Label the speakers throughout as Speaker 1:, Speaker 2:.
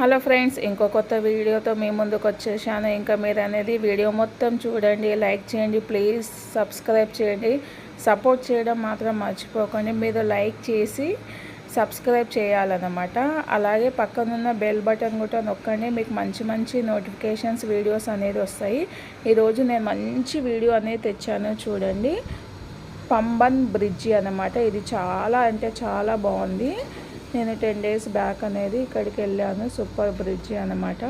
Speaker 1: Hello friends, ఇంకో కొత్త వీడియోతో మీ ముందుకు వచ్చేసాను. ఇంకా మీరు అనేది వీడియో మొత్తం చూడండి, లైక్ చేయండి, ప్లీజ్ సబ్స్క్రైబ్ చేయండి. సపోర్ట్ చేయడం మాత్రం మర్చిపోకండి. మీరు లైక్ చేసి సబ్స్క్రైబ్ చేయాలన్నమాట. అలాగే పక్కనున్న బెల్ బటన్ కూడా నొక్కండి. మీకు మంచి మంచి నోటిఫికేషన్స్ వీడియోస్ అనేది వస్తాయి. ఈరోజు నేను మంచి వీడియో అనేది తెచ్చాను, చూడండి. పంబన్ బ్రిడ్జి అన్నమాట. ఇది చాలా అంటే చాలా బాగుంది. నేను 10 days బ్యాక్ అనేది ఇక్కడికి వెళ్ళాను. సూపర్ బ్రిడ్జి అన్నమాట.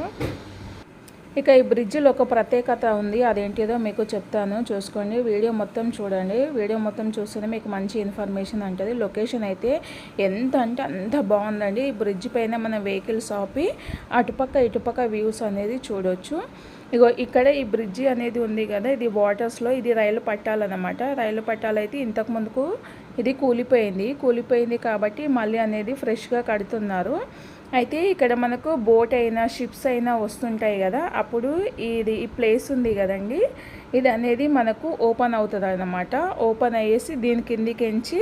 Speaker 1: ఇక ఈ బ్రిడ్జిలో ఒక ప్రత్యేకత ఉంది, అదేంటిదో మీకు చెప్తాను, చూసుకోండి. వీడియో మొత్తం చూడండి. వీడియో మొత్తం చూస్తేనే మీకు మంచి ఇన్ఫర్మేషన్ ఉంటుంది. లొకేషన్ అయితే ఎంత అంటే అంత బాగుందండి. ఈ బ్రిడ్జి పైన మన వెహికల్స్ ఆపి అటుపక్క ఇటుపక్క వ్యూస్ అనేది చూడొచ్చు. ఇగో ఇక్కడ ఈ బ్రిడ్జి అనేది ఉంది కదా, ఇది వాటర్స్లో, ఇది రైలు పట్టాలన్నమాట. రైలు పట్టాలు అయితే ఇంతకు ముందుకు ఇది కూలిపోయింది కాబట్టి మళ్ళీ అనేది ఫ్రెష్గా కడుతున్నారు. అయితే ఇక్కడ మనకు బోట్ అయినా షిప్స్ అయినా వస్తుంటాయి కదా, అప్పుడు ఈ ప్లేస్ ఉంది కదండి, ఇది అనేది మనకు ఓపెన్ అవుతుంది అన్నమాట. ఓపెన్ అయ్యేసి దీని కిందికించి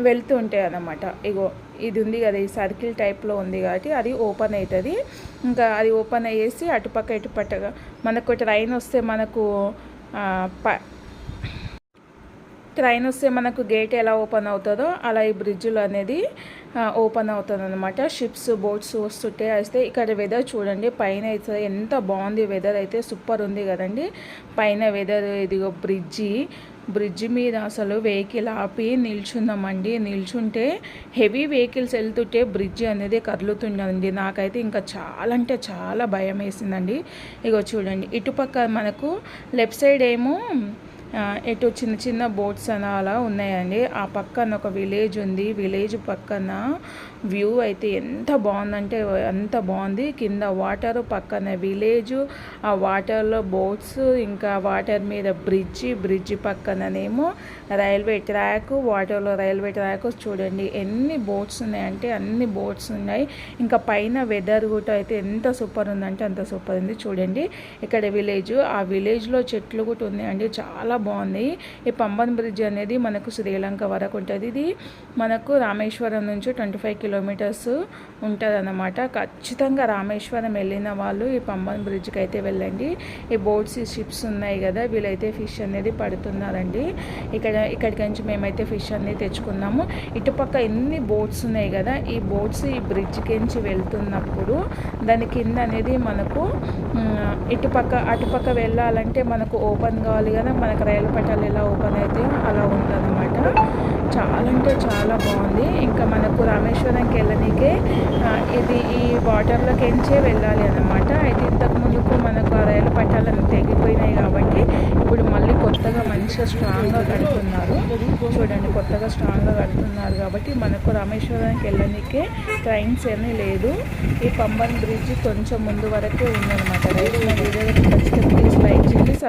Speaker 1: వెళ్తూ ఉంటాయి అన్నమాట. ఇగో ఇది ఉంది కదా, ఈ సర్కిల్ టైప్లో ఉంది కాబట్టి అది ఓపెన్ అవుతుంది. ఇంకా అది ఓపెన్ అయ్యేసి అటుపక్క ఇటుపక్కగా మనకు ట్రైన్ వస్తే మనకు గేట్ ఎలా ఓపెన్ అవుతుందో అలా ఈ బ్రిడ్జ్లో అనేది ఓపెన్ అవుతుంది అనమాట. షిప్స్ బోట్స్ వస్తుంటే అయితే ఇక్కడ వెదర్ చూడండి. పైన అయితే ఎంత బాగుంది, వెదర్ అయితే సూపర్ ఉంది కదండి. పైన వెదర్, ఇదిగో బ్రిడ్జి మీద అసలు వెహికల్ ఆపి నిల్చుందామండి. నిల్చుంటే హెవీ వెహికల్స్ వెళ్తుంటే బ్రిడ్జి అనేది కదులుతుందండి. నాకైతే ఇంకా చాలా అంటే చాలా భయం వేసిందండి. ఇగో చూడండి, ఇటుపక్క మనకు లెఫ్ట్ సైడ్ ఏమో ఇటు చిన్న చిన్న బోట్స్ అలా ఉన్నాయండి. ఆ పక్కన ఒక విలేజ్ ఉంది. విలేజ్ పక్కన వ్యూ అయితే ఎంత బాగుందంటే అంత బాగుంది. కింద వాటర్, పక్కన విలేజ్, ఆ వాటర్లో బోట్స్, ఇంకా వాటర్ మీద బ్రిడ్జి పక్కననేమో రైల్వే ట్రాక్, వాటర్లో రైల్వే ట్రాక్. చూడండి ఎన్ని బోట్స్ ఉన్నాయంటే అన్ని బోట్స్ ఉన్నాయి. ఇంకా పైన వెదర్ కూడా అయితే ఎంత సూపర్ ఉందంటే అంత సూపర్ ఉంది. చూడండి ఇక్కడ విలేజ్, ఆ విలేజ్లో చెట్లు కూడా ఉన్నాయండి, చాలా బాగుంది. ఈ పంబన్ బ్రిడ్జ్ అనేది మనకు శ్రీలంక వరకు ఉంటుంది. ఇది మనకు రామేశ్వరం నుంచి 25 kilometers ఉంటుంది అన్నమాట. ఖచ్చితంగా రామేశ్వరం వెళ్ళిన వాళ్ళు ఈ పంబన్ బ్రిడ్జ్కి అయితే వెళ్ళండి. ఈ బోట్స్, ఈ షిప్స్ ఉన్నాయి కదా, వీళ్ళైతే ఫిష్ అనేది పడుతున్నారండి. ఇక్కడికి నుంచి మేమైతే ఫిష్ అనేది తెచ్చుకున్నాము. ఇటుపక్క ఎన్ని బోట్స్ ఉన్నాయి కదా, ఈ బోట్స్ ఈ బ్రిడ్జ్కి నుంచి వెళ్తున్నప్పుడు దాని కింద అనేది మనకు అటుపక్క వెళ్ళాలంటే మనకు ఓపెన్ కావాలి కదా, మనకు రైలు పట్టాలు ఎలా ఓపెన్ అయితే అలా ఉందన్నమాట. చాలా అంటే చాలా బాగుంది. ఇంకా మనకు రామేశ్వరంకి వెళ్ళనీకే ఇది ఈ వాటర్లోకి ఎంచే వెళ్ళాలి అన్నమాట. అయితే ఇంతకు ముందుకు మనకు ఆ రైలు పట్టాలను తెగిపోయినాయి కాబట్టి ఇప్పుడు మళ్ళీ కొత్తగా మంచిగా స్ట్రాంగ్గా కడుతున్నారు. చూడండి, కొత్తగా స్ట్రాంగ్గా కడుతున్నారు కాబట్టి మనకు రామేశ్వరానికి వెళ్ళనీకే ట్రైన్స్ ఏమీ లేదు. ఈ పంబన్ బ్రిడ్జ్ కొంచెం ముందు వరకే ఉందన్నమాట. రైట్, నా వీడియో ఖచ్చితంగా ప్లీజ్ లైక్ చేయండి.